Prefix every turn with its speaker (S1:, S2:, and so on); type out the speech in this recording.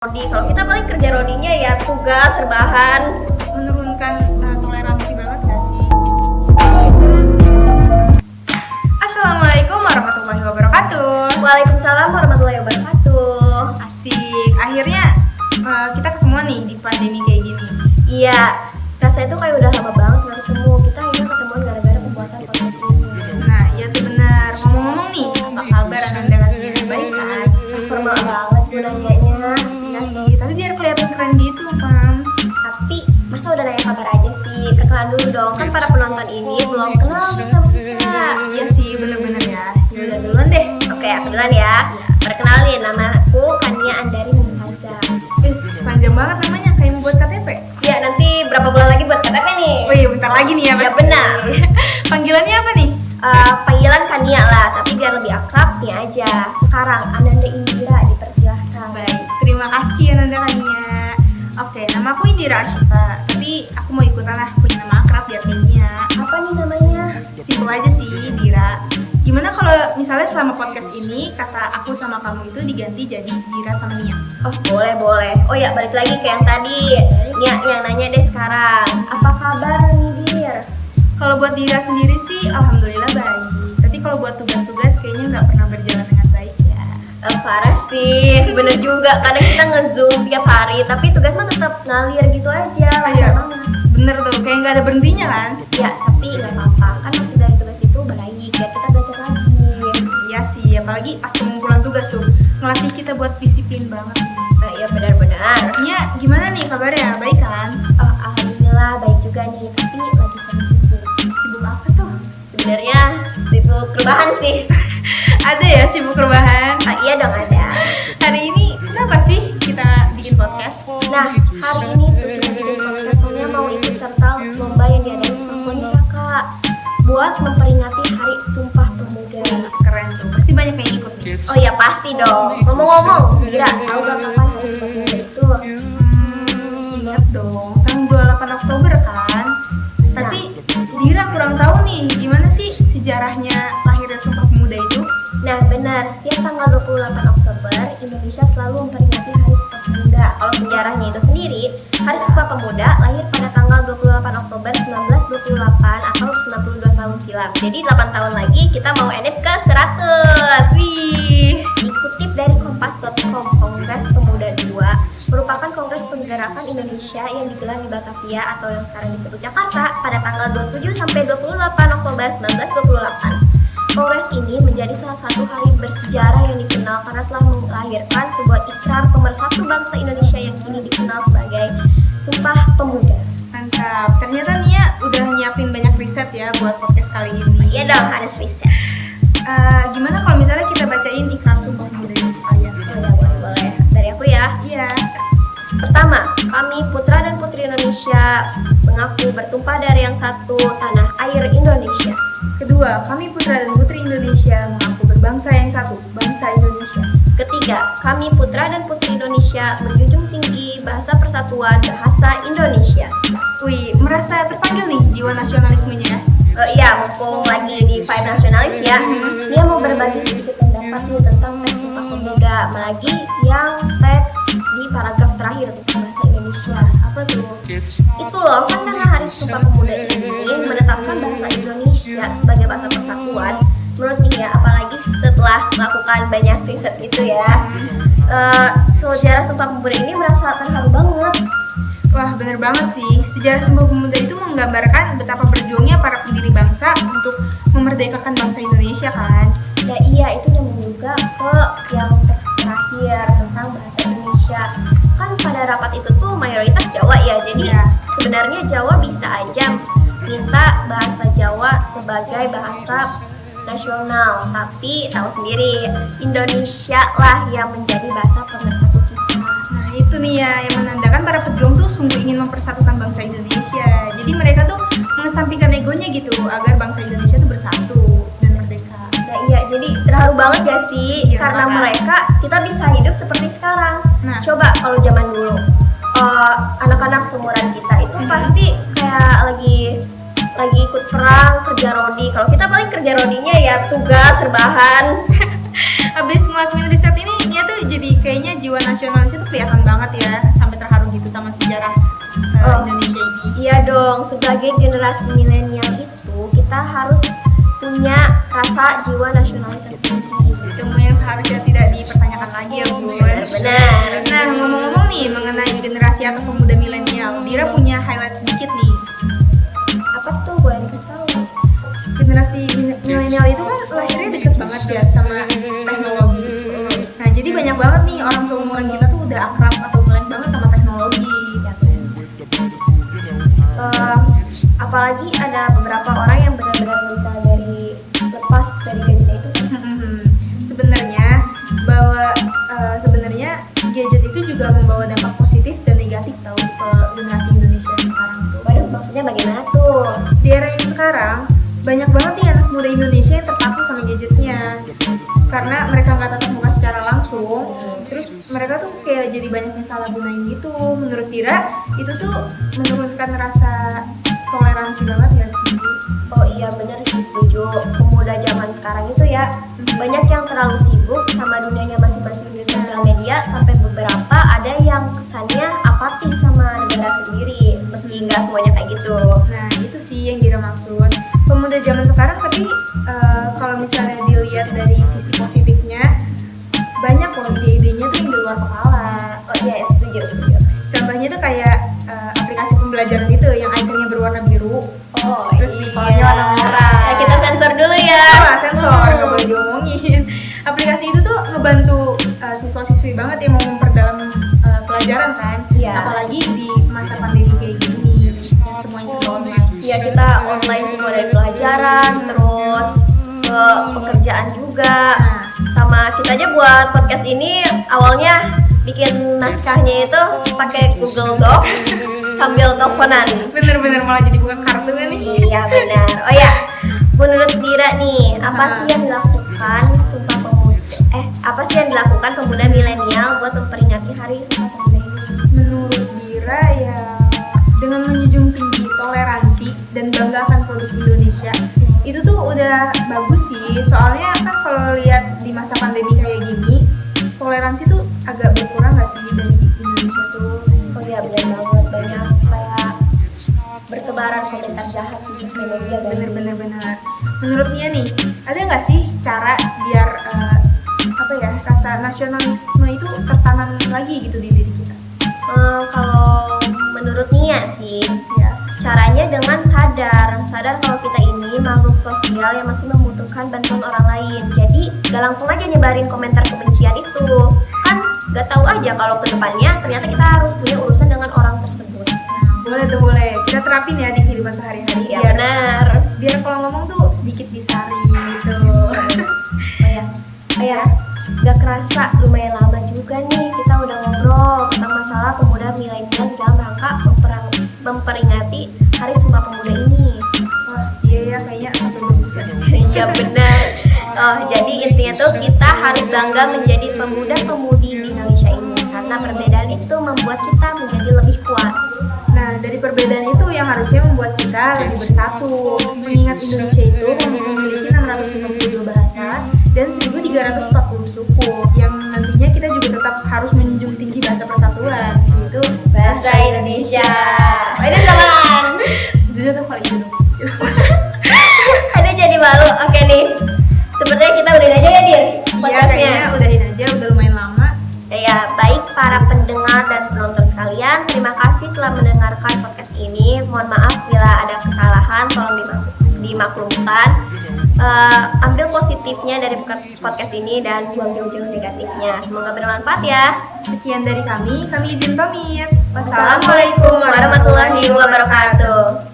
S1: Rodi, kalau kita paling kerja rodinya ya tugas, rebahan,
S2: menurunkan toleransi banget gak sih? Assalamualaikum warahmatullahi wabarakatuh.
S1: Waalaikumsalam warahmatullahi wabarakatuh.
S2: Asik, akhirnya kita ketemuan nih di pandemi kayak gini.
S1: Iya, rasanya tuh kayak udah lama banget gak ketemu. Kita akhirnya ketemuan gara-gara pembuatan podcast ini.
S2: Nah, iya tuh benar. Ngomong-ngomong nih, apa kabar Ananda lagi? Baik kan?
S1: Formal banget gue nanyanya.
S2: Iya sih, tapi biar kelihatan keren gitu, Pams.
S1: Tapi masa udah nanya kabar aja sih? Perkenalan dulu dong, kan para penonton ini belum kenal nih sama kita.
S2: Iya sih, bener-bener ya. Yaudah duluan deh.
S1: Oke, aku duluan ya. Perkenalin, nama aku Kania Andari Mumtaza.
S2: Panjang banget namanya, kayak mau buat KTP.
S1: Ya, nanti berapa bulan lagi buat KTP nih?
S2: Oh iya, bentar lagi nih ya,
S1: Ya
S2: pasti.
S1: benar.
S2: Panggilannya apa nih?
S1: Panggilan Kania lah, tapi biar lebih akrab nih aja. Sekarang Ananda Indira dipersilahkan.
S2: Baik, terima kasih Ananda Kania. Oke, nama aku Indira Ashifa, tapi aku mau ikutan lah punya nama akrab biar kayaknya.
S1: Apa nih namanya?
S2: Simpel aja sih, Dira. Gimana kalau misalnya selama podcast ini kata aku sama kamu itu diganti jadi Dira sama Nia?
S1: Oh boleh. Oh ya, balik lagi ke yang tadi. Nia yang nanya deh sekarang. Apa kabar nih Dir?
S2: Kalau buat Dira sendiri sih, alhamdulillah baik. Tapi kalau buat tugas-tugas kayaknya nggak pernah berjalan dengan baik ya.
S1: Parah sih, bener juga. Kadang kita nge-zoom tiap hari, tapi tugas mah tetap ngalir gitu aja. Lancar banget.
S2: Bener tuh, kayak nggak ada berhentinya kan?
S1: Ya, tapi nggak apa-apa. Kan maksud dari tugas itu baik, biar kita belajar lagi.
S2: Iya sih, apalagi pas pengumpulan tugas tuh ngelatih kita buat disiplin banget.
S1: Iya benar-benar.
S2: Nia, gimana nih kabarnya? Baik kan?
S1: Alhamdulillah baik juga nih, tapi lagi sibuk.
S2: Sibuk apa tuh?
S1: Sebenarnya sibuk rebahan sih.
S2: Ada ya sibuk rebahan?
S1: Iya dong ada.
S2: Hari ini kenapa sih kita bikin podcast?
S1: Nah, hari ini tuh kita bikin podcast soalnya mau ikut serta lomba yang diadain sama Monika Kak, buat memperingati Hari Sumpah Pemuda.
S2: Keren tuh, pasti banyak yang ikut nih.
S1: Oh ya pasti dong. Ngomong-ngomong, Dira, tahu gak kapan Hari Sumpah Pemuda itu?
S2: Ingat dong, tanggal 28 Oktober kan? Tapi Dira kurang tahu nih, gimana sih sejarahnya lahirnya Sumpah Pemuda itu?
S1: Nah benar, setiap tanggal 28 Oktober Indonesia selalu memperingati Hari Sumpah Pemuda. Kalau sejarahnya itu sendiri, Hari Sumpah Pemuda lahir pada tanggal 28 Oktober 1928 atau 92 tahun silam. Jadi 8 tahun lagi kita mau NF ke 100.
S2: Wih,
S1: Dikutip dari kompas.com, Kongres Pemuda II merupakan kongres penggerakan Indonesia yang digelar di Batavia atau yang sekarang disebut Jakarta pada tanggal 27 sampai 28 Oktober 1928. Kongres ini menjadi salah satu hari bersejarah yang dikenal karena telah melahirkan sebuah ikrar pemersatu bangsa Indonesia yang kini dikenal sebagai Sumpah Pemuda.
S2: mantap. Ternyata Nia udah nyiapin banyak riset ya buat podcast kali ini.
S1: Iya dong, harus riset.
S2: Gimana kalau misalnya kita bacain ikrar Sumpah Pemuda ini kalian?
S1: Oh ya, boleh. Dari aku ya.
S2: Iya.
S1: Pertama, kami putra dan putri Indonesia mengaku bertumpah dari yang satu tanah air Indonesia.
S2: Kedua, kami putra dan putri Indonesia mengaku berbangsa yang satu, bangsa Indonesia.
S1: Ketiga, kami putra dan putri Indonesia menjunjung tinggi bahasa persatuan bahasa Indonesia.
S2: Wih, merasa terpanggil nih jiwa nasionalismenya.
S1: Iya, mumpung lagi di vibe nasionalis ya. Dia mau berbagi sedikit pendapat nih tentang teks Sumpah Pemuda, apalagi yang teks di paragraf terakhir tentang bahasa Indonesia. Apa tuh? Itu loh, kan karena Hari Sumpah Pemuda ini menetapkan bahasa Indonesia sebagai bahasa persatuan. Menurut dia, apalagi setelah melakukan banyak riset itu ya, sejarah Sumpah Pemuda ini merasa terharu banget.
S2: Wah, bener banget sih. Sejarah Sumpah Pemuda itu menggambarkan betapa berjuangnya para pendiri bangsa untuk memerdekakan bangsa Indonesia kan.
S1: Ya iya, itu nyambung juga ke yang teks terakhir tentang bahasa Indonesia. Kan pada rapat itu tuh mayoritas Jawa ya, jadi
S2: Iya.
S1: sebenarnya Jawa bisa aja minta bahasa Jawa sebagai bahasa nasional. Tapi tahu sendiri, Indonesia lah yang menjadi bahasa pemersatu kita.
S2: Nah, itu nih ya yang menandakan para pejuang tuh sungguh ingin mempersatukan bangsa Indonesia. Jadi mereka tuh mengesampingkan egonya gitu agar bangsa Indonesia tuh bersatu dan merdeka.
S1: Nah iya, jadi terharu banget gak sih?
S2: Iya,
S1: Karena
S2: parah.
S1: mereka, kita bisa hidup seperti sekarang.
S2: Nah.
S1: Coba kalau zaman dulu, anak-anak seumuran kita itu pasti kayak lagi ikut perang, kerja rodi. Kalau kita paling kerja rodinya ya tugas, rebahan.
S2: Abis ngelakuin riset ini dia tuh jadi kayaknya jiwa nasionalisnya tuh kelihatan banget ya, sampai terharu gitu sama sejarah Indonesia ini.
S1: Iya dong, sebagai generasi milenial itu kita harus punya rasa jiwa nasionalis yang tinggi.
S2: Itu yang seharusnya tidak dipertanyakan lagi ya Bun.
S1: Benar.
S2: Nah ngomong-ngomong nih mengenai generasi atau pemuda milenial, Dira punya highlight sedikit nih.
S1: Apa tuh, boleh dikasih tahu?
S2: Generasi milenial itu kan lahirnya deket banget ya sama teknologi. Nah jadi banyak banget nih orang seumuran kita tuh udah akrab atau melek banget sama teknologi.
S1: Apalagi ada beberapa orang yang benar-benar bisa lepas dari gadget itu.
S2: Sebenarnya gadget itu juga membawa dampak positif dan negatif tahu ke generasi Indonesia yang sekarang tuh.
S1: Waduh, maksudnya bagaimana tuh?
S2: Di era yang sekarang banyak banget nih anak muda Indonesia yang terpaku sama gadgetnya karena mereka nggak tatap muka secara langsung. Terus mereka tuh kayak jadi banyak yang salah gunain gitu. Menurut Dira itu tuh menurunkan rasa toleransi banget gak sih?
S1: Oh iya benar sih, setuju. Pemuda zaman sekarang itu ya banyak yang terlalu sibuk sama dunianya masing-masing di sosial media, sampai beberapa ada yang kesannya apatis sama negara sendiri, meski nggak semuanya kayak gitu.
S2: Nah itu sih yang Dira maksud. Pemuda zaman sekarang tapi kalau misalnya dilihat dari sisi positifnya banyak loh ide-idenya tuh yang di luar kepala.
S1: Oh iya, setuju.
S2: Contohnya tuh kayak aplikasi pembelajaran itu yang ikonnya berwarna biru.
S1: Oh
S2: terus defaultnya warna merah.
S1: Ya, kita sensor dulu ya.
S2: Sensor nggak boleh diomongin. Aplikasi itu tuh ngebantu siswa-siswi banget yang mau memperdalam pelajaran kan.
S1: Iya.
S2: Apalagi di masa pandemi kayak gini yang semuanya serba online.
S1: Iya, kita online semua dari pelajaran, terus ke pekerjaan juga. Sama kita aja buat podcast ini awalnya bikin naskahnya itu pakai Google Docs sambil teleponan.
S2: Bener-bener malah jadi buka kartu kan nih.
S1: Iya benar. Oh ya, menurut Dira nih, apa sih yang dilakukan pemuda milenial buat memperingati Hari Sumpah Pemuda ini?
S2: Menurut Dira ya dengan menjunjung tinggi toleransi dan banggakan produk Indonesia itu tuh udah bagus sih. Soalnya kan kalau lihat di masa pandemi kayak gini, toleransi tuh agak berkurang gak sih dari Indonesia tuh?
S1: Oh iya benar banget, banyak kayak bertebaran komentar jahat di sosial media.
S2: Bener-bener. Menurut Nia nih, ada nggak sih cara biar rasa nasionalisme itu tertanam lagi gitu di diri kita?
S1: Kalau menurut Nia sih,
S2: Ya.
S1: caranya dengan sadar kalau kita ini makhluk sosial yang masih membutuhkan bantuan orang lain. Jadi gak langsung aja nyebarin komentar kebencian itu. Kan gak tahu aja kalau kedepannya ternyata kita harus punya urusan dengan orang tersebut.
S2: Nah, boleh. Kita terapin ya di kehidupan sehari-hari.
S1: Ya benar.
S2: Biar kalau ngomong tuh sedikit disaring gitu.
S1: Oh ya, gak kerasa lumayan lama juga nih kita udah ngobrol tentang masalah pemuda milenial dalam rangka memperingati Hari Sumpah Pemuda ini.
S2: Wah, iya ya kayaknya sampai berbusa.
S1: Iya benar. Jadi intinya tuh kita harus bangga menjadi pemuda-pemudi di Indonesia ini karena perbedaan itu membuat kita menjadi lebih kuat.
S2: Nah, dari perbedaan itu yang harusnya membuat kita lebih bersatu. Mengingat Indonesia itu memiliki 652 bahasa dan 1340 suku yang nantinya kita juga tetap harus menjunjung tinggi bahasa persatuan, yaitu
S1: Bahasa Indonesia. Ada zaman.
S2: Jujur tuh paling dulu.
S1: Ada jadi malu. Oke nih. Sepertinya kita udahin aja ya, Dir.
S2: Iya,
S1: Podcastnya.
S2: kayaknya udahin aja, udah lumayan lama.
S1: Ya, baik para pendengar dan penonton sekalian, terima kasih telah mendengarkan podcast ini. Mohon maaf bila ada kesalahan, tolong dimaklumkan. Ambil positifnya dari podcast ini dan buang jauh-jauh negatifnya. Semoga bermanfaat ya.
S2: Sekian dari kami izin pamit.
S1: Wassalamualaikum warahmatullahi wabarakatuh.